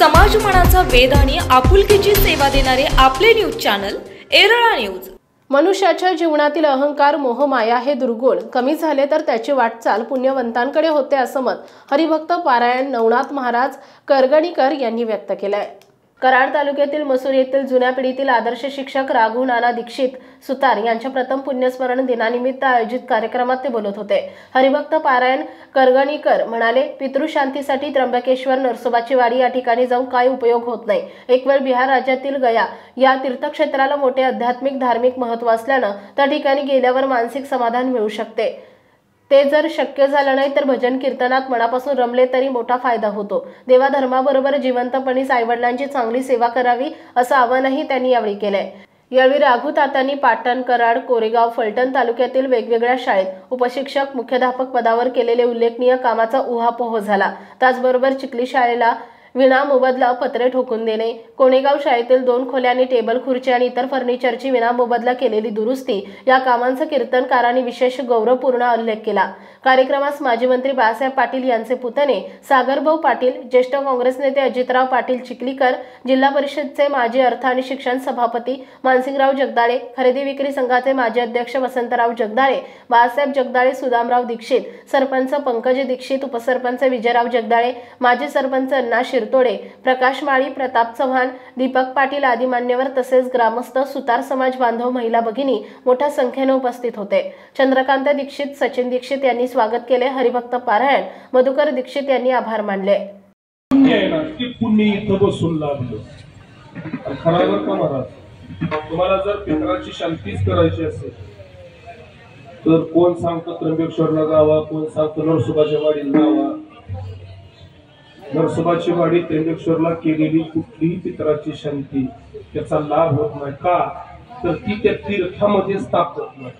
समाजमनाचा वेध आणि आपुलकीची सेवा देणारे आपले न्यूज चॅनल एरळा न्यूज। मनुष्याच्या जीवनातील अहंकार मोहमाया हे दुर्गुण कमी झाले तर त्याची वाटचाल पुण्यवंतांकडे होते असं मत हरिभक्त पारायण नवनाथ महाराज करगणीकर यांनी व्यक्त केलंय। कराड तालुक्यातील मसूर येथील जुन्या पिढीतील आदर्श शिक्षक राघू नाना दीक्षित सुतार यांच्या प्रथम पुण्यस्मरण दिनानिमित्त आयोजित कार्यक्रमात ते बोलत होते। हरिभक्त पारायण करगणीकर म्हणाले, पितृशांतीसाठी त्र्यंबकेश्वर नरसोबाची वाडी या ठिकाणी जाऊन काय उपयोग होत नाही। एक वेळ बिहार राज्यातील गया या तीर्थक्षेत्राला मोठे आध्यात्मिक धार्मिक महत्त्व असल्याने त्या ठिकाणी गेल्यावर मानसिक समाधान मिळू शकते। ते जर शक्य झालं नाही तर भजन कीर्तनात मनापासून रमले तरी मोठा फायदा होतो। देवा धर्माबरोबर जिवंतपणी आईवडिलांची चांगली सेवा करावी असं आवाहनही त्यांनी यावेळी केलंय। यावेळी राघू तात्यांनी पाटण, कराड, कोरेगाव, फलटण तालुक्यातील वेगवेगळ्या शाळेत उपशिक्षक मुख्याध्यापक पदावर केलेले उल्लेखनीय कामाचा उहापोह झाला। त्याचबरोबर चिखली शाळेला विना मोबदला पत्रे ठोकून देणे, कोणेगाव शाळेतील 2 खोल्या आणि टेबल खुर्ची आणि इतर फर्निचरची विना मोबदला केलेली दुरुस्ती या कामांचा कीर्तनकारांनी विशेष गौरवपूर्ण उल्लेख केला। कार्यक्रमास माजी मंत्री बाळासाहेब पाटील यांचे पुतणे सागरभाऊ पाटील, ज्येष्ठ काँग्रेस नेते अजितराव पाटील चिखलीकर, जिल्हा परिषदेचे माजी अर्थ आणि शिक्षण सभापती मानसिंगराव जगदाळे, खरेदी विक्री संघाचे माजी अध्यक्ष वसंतराव जगदाळे, बाळासाहेब जगदाळे, सुदामराव दीक्षित, सरपंच पंकज दीक्षित, उपसरपंच विजयराव जगदाळे, माजी सरपंच अण्णा तोडे, प्रकाश माळी, प्रताप चव्हाण, दीपक पाटील आदी मान्यवर तसेच ग्रामस्थ, सुतार समाज बांधव, महिला भगिनी मोठ्या संख्येने उपस्थित होते। चंद्रकांत दीक्षित, सचिन दीक्षित यांनी स्वागत केले। हरिभक्त पारायण मधुकर दीक्षित यांनी आभार मानले। पुण्य इथं बसून लाभलं खराबर का महाराज, तुम्हाला जर पितराची शांतीच करायची असेल तर कोण सांगतो त्र्यंबकेश्वरला जावा, कोण सांगतो नरसोबाच्या वाडीला जावा। नरसोबाची वाडी त्र्यंबकेश्वरला केलेली कुठलीही पितराची शांती त्याचा लाभ होत नाही का, तर ती त्या तीर्थामध्ये स्थापत नाही।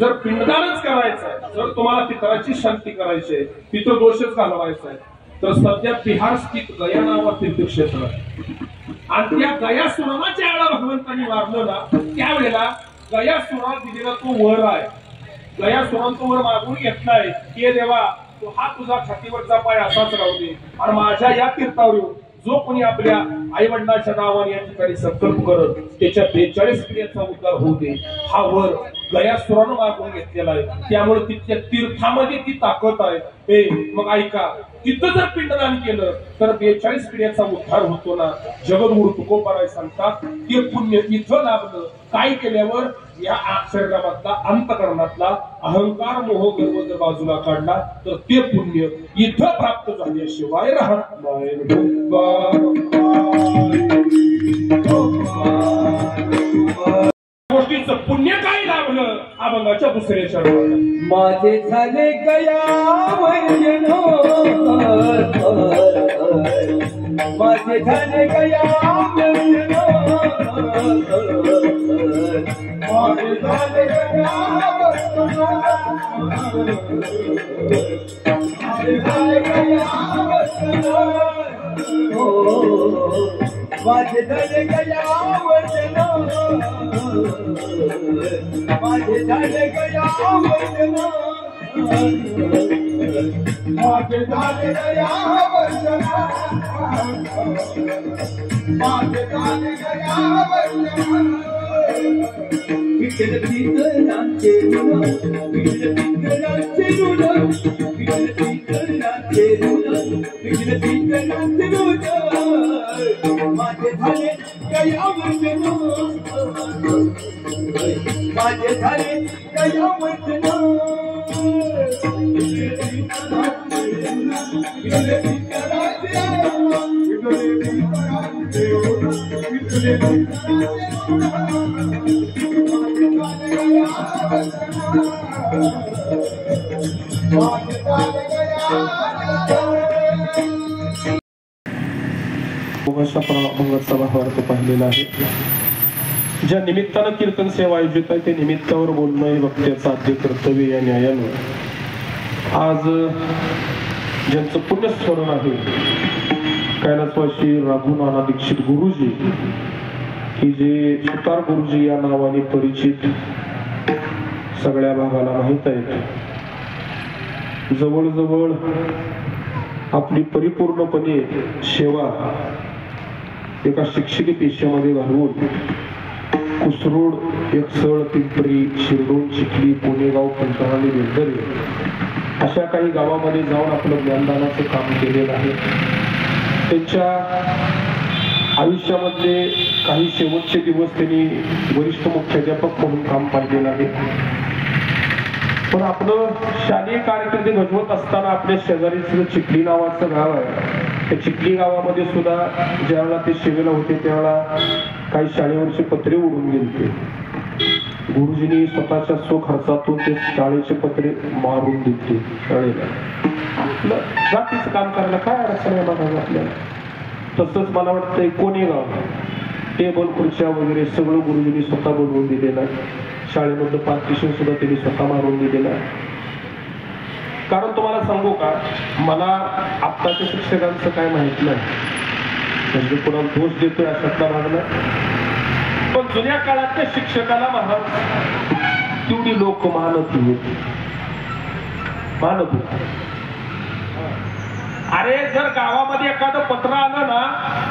जर पिंडदानच करायचंय, जर तुम्हाला पितराची शांती करायची आहे, पितृदोषच घालवायचा आहे, तर सध्या बिहार स्थित गया नावाचं तीर्थक्षेत्र आहे आणि त्या गयासुराला ज्या वेळेला भगवंतांनी मारलं ना, त्यावेळेला गयासुराला दिलेला तो वर आहे। गयासुराने तो वर मागून घेतलाय की देवा तो हा तुझा छातीवरचा पाय असाच राहू दे आणि माझ्या या तीर्थावर जो कोणी आपल्या आई वडिलांच्या नावाने या ठिकाणी संकल्प करत त्याच्या 42 पिढ्यांचा उद्धार होऊ दे, हा वर गयासुरानं मागून घेतलेला आहे। त्यामुळे तिथल्या तीर्थामध्ये ती ताकद आहे। मग ऐका, तिथं जर पिंडदान केलं तर 42 पिढ्यांचा उद्धार होतो ना। जगद्गुरु तुकोबाराय सांगतात ते पुण्य इथं लाभलं काय केल्यावर, या शरीरामधला अंतकरणातला अहंकार मोह गर्व जर बाजूला काढला तर ते पुण्य इथं प्राप्त झाल्याशिवाय राहत नाही। गोष्टीचं पुण्य काय लाभलं अभंगाच्या दुसऱ्या चरणात, माझे झाले गयावर माझे झाले गयावर माझे झाले गयावर माझे झाले गयावर माझे झाले गयावर माझे झाले गयावर माझे झाले गयावर माझे झाले गयावर विठ्ठल पितरांचे ऋण, विठ्ठल पितरांचे ऋण, विठ्ठल पितरांचे ऋण, विठ्ठल पितरांचे ऋण माझे झाले गयावर माझे झाले गयावर पाहिलेला आहे। ज्या निमित्तानं कीर्तन सेवा आयोजित आहे ते निमित्तावर बोलणं हे वक्त्याचं आद्य कर्तव्य या न्यायानं आज ज्यांचं पुण्यस्मरण आहे कैलासवासी राघू नाना दीक्षित गुरुजी की जे सुतार गुरुजी या नावाने परिचित सगळ्या भागाला माहित आहेत। जवळजवळ आपली परिपूर्णपणे सेवा एका शिक्षकी पेशामध्ये घालवून कुसरोड, एकसळ, पिंपरी, शिरडोन, चिखली, पुणेगाव, फलटण, बेंदरे अशा काही गावामध्ये जाऊन आपलं ज्ञानदानाचं काम केलेलं आहे. त्यांच्या आयुष्यामधले काही शेवटचे दिवस त्यांनी वरिष्ठ मुख्याध्यापक म्हणून काम पाहिलेलं आहे. पण आपलं शालेय कारकीर्द घडवत असताना आपल्या शेजारीचं चिखली नावाचं गाव आहे. त्या चिखली गावामध्ये सुद्धा ज्यावेळेला ते सेवेला होते त्यावेळेला काही शाळेवरचे पत्रे उडून गेले. गुरुजींनी स्वतःच्या स्वखर्चातून ते शाळेचे पत्रे मारून दिले शाळेला. आपलं जातीचं काम करायला काय अडचण आहे बघा आपल्याला. तसंच मला वाटतं कोणेगाव टेबल खुर्च्या वगैरे सगळं गुरुजींनी स्वतः बनवून दिलेलं आहे. शाळेमधलं पार्टिशन सुद्धा त्यांनी स्वतः मारून दिलेलं आहे. कारण तुम्हाला सांगू का, मला आत्ताच्या शिक्षकांचं काय माहित नाही, म्हणजे कोणाला दोष देतोय अशातला भाग नाही. पण जुन्या काळातल्या शिक्षकाला महाराज तेवढी लोक मानत होती. अरे जर गावामध्ये एखादं पत्र आलं ना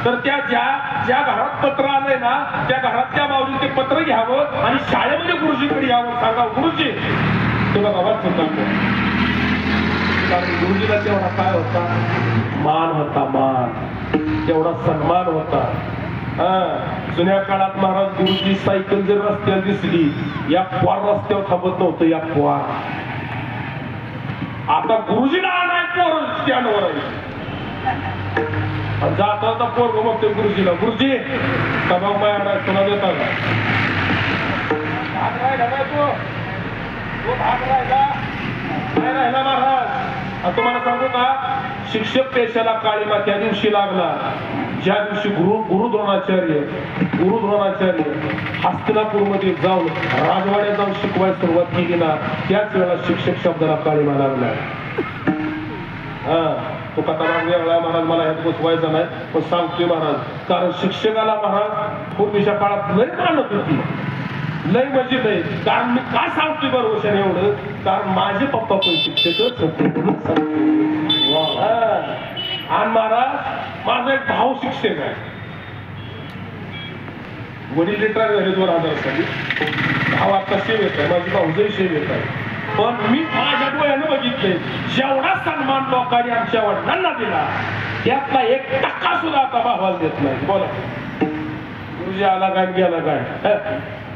तर त्या ज्या घरात पत्र आलंय ना त्या घरातल्या माऊली ते पत्र घ्यावं आणि शाळेमध्ये गुरुजीकडे यावं, सांगा गुरुजी तुला गावात सांगतो. कारण गुरुजीला तेवढा काय होता, मान होता, मान, तेवढा सन्मान होता. जुन्या काळात महाराज गुरुजी सायकल जर रस्त्यावर दिसली या क्वार रस्त्यावर थांबत नव्हतं, या क्वार. आता गुरुजीला आणाय पोर स्टँडवर आहे. जाता जाता पोर बघतोय गुरुजीला, गुरुजी कबाब माया तुला देता का? भाग राहिला नाही तो भाग राहिला नाही राहिला महाराज. तुम्हाला सांगू का, शिक्षक पेशाला काळीमा त्या दिवशी लागला ज्या दिवशी गुरु द्रोणाचार्य हस्तिनापूरमध्ये जाऊन राजवाड्यात जाऊन शिकवायला सुरुवात केली ना, त्याच वेळेला शिक्षक शब्दाला काळीमा लागला. तो कथा वेगळा महाराज, मला ह्यात बसवायचा नाही, पण सांगतोय महाराज. कारण शिक्षकाला महाराज पूर्वीच्या काळात लय मानत होती, लय म्हणजे लय. कारण मी काय सांगतोय बरोबर एवढं, कारण माझे पप्पा पण शिक्षकच होते. आणि महाराज माझा एक भाऊ शिक्षक आहे. वडील रिटायर झाले 2000 साली. भाव आता सेवेत आहे, माझी भाऊजही सेवेत आहे. पण मी माझ्या डोळ्यानं बघितलंय जेवढा सन्मान लोकांनी आमच्या वडिलांना दिला त्यातला 1% सुद्धा आता भावाला देत नाही. बोला गुरुजी आला काय गेला काय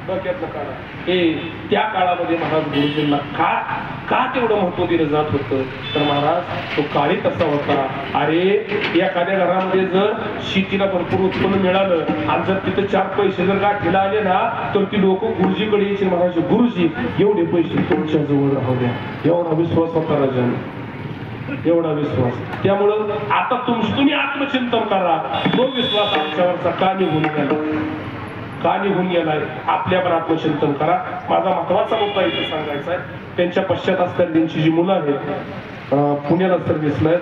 डोक्यातलं काढा. हे त्या काळामध्ये महाराज गुरुजींना का तेवढं महत्व दिलं जात होतं, तर महाराज तो काळी तसा होता. अरे एखाद्या घरामध्ये जर शेतीला भरपूर उत्पन्न मिळालं आणि जर तिथे 4 पैसे जर गाठीला आले ना तर ती लोक गुरुजीकडे यायचे. महाराज गुरुजी एवढे पैसे तुमच्या जवळ राहू द्या, एवढा विश्वास होता राजाने, एवढा विश्वास. त्यामुळं आता तुम्ही आत्मचिंतन करा, तो विश्वास आमच्यावरचा का निघून गेलाय. आपल्यावर आत्मचिंतन करा. माझा महत्वाचा मुद्दा इथे सांगायचा आहे, त्यांच्या पश्चात असणारी त्यांची जी मुलं आहेत पुण्याला सर्व्हिसला आहेत.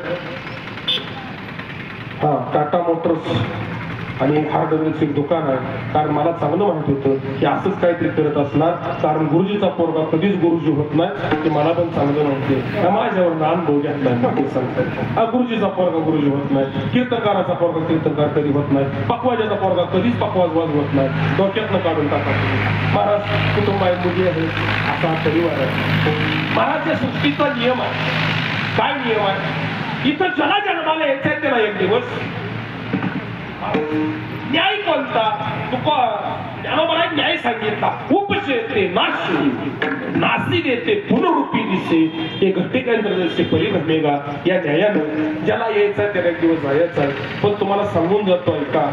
टाटा मोटर्स आणि हार्डवेअरचं एक दुकान आहे. कारण मला चांगलं माहित होतं की असंच काहीतरी करत असणार, कारण गुरुजीचा पोरगा कधीच गुरुजी होत नाही ते मला पण चांगलं नव्हते. माझ्यावर अनुभव घेतलाय सांगतात. गुरुजीचा पोरगा गुरुजी होत नाही, कीर्तनकाराचा पोरगा कीर्तनकार कधी होत नाही, पकवाजाचा पोरगा कधीच पकवाज होत नाही. डोक्यातनं काढून टाका. महाराज कुटुंब आहे, मुली आहे, असा परिवार आहे. महाराजच्या सृष्टीचा नियम आहे. काय नियम आहे? इथं ज्याला जन्माला यायचंय त्याला एक दिवस न्याय कोणता? तुका ज्ञानोबाला न्याय सांगितला. उपशेते नासी देते पुनरूपी दिसे हे घटिकेंद्र परिघमेगा. या न्यायानं ज्याला यायचा त्याला एक दिवस जायचा. पण तुम्हाला सांगून जातो ऐका,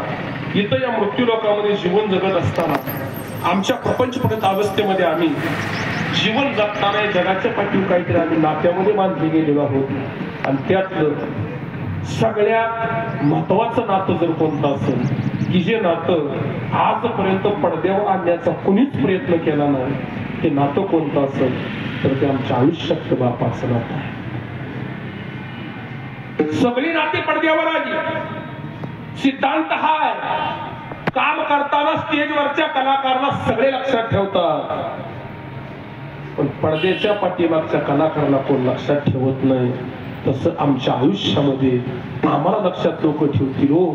इथं या मृत्यू लोकांमध्ये जीवन जगत असताना आमच्या प्रपंचप्रगत अवस्थेमध्ये आम्ही जीवन जगताना जगाच्या पाठीवर काहीतरी आम्ही नात्यामध्ये बांधले गेलेलो आहोत. आणि त्यातलं सगळ्यात महत्वाचं नातं जर कोणतं असेल की जे नातं आजपर्यंत पडद्यावर आणण्याचा कुणीच प्रयत्न केला नाही, ते नातं कोणतं असेल तर ते आमच्या आयुष्यात बापाचं नातं आहे. सगळी नाती पडद्यावर आली. सिद्धांत हा आहे, काम करताना स्टेजवरच्या कलाकाराला सगळे लक्षात ठेवतात, पण पडद्याच्या पाठीमागच्या कलाकाराला कोण लक्षात ठेवत नाही. तसं आमच्या आयुष्यामध्ये आम्हाला लक्षात लोक ठेवतील हो,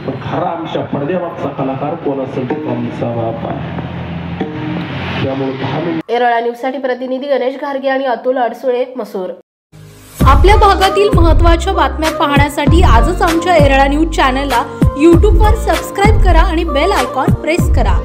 पण खरा आमच्या पडद्यामागचा कलाकार कोण असेल तो आमचा बाप आहे. त्यामुळे 10 मिनिट. एरळा न्यूजसाठी प्रतिनिधी गणेश घारगे आणि अतुल अडसुळे, मसूर. आपल्या भागातील महत्त्वाच्या बातम्या पाहण्यासाठी आजच आमच्या एरळा न्यूज चॅनलला यूट्यूबवर सबस्क्राईब करा आणि बेल आयकॉन प्रेस करा.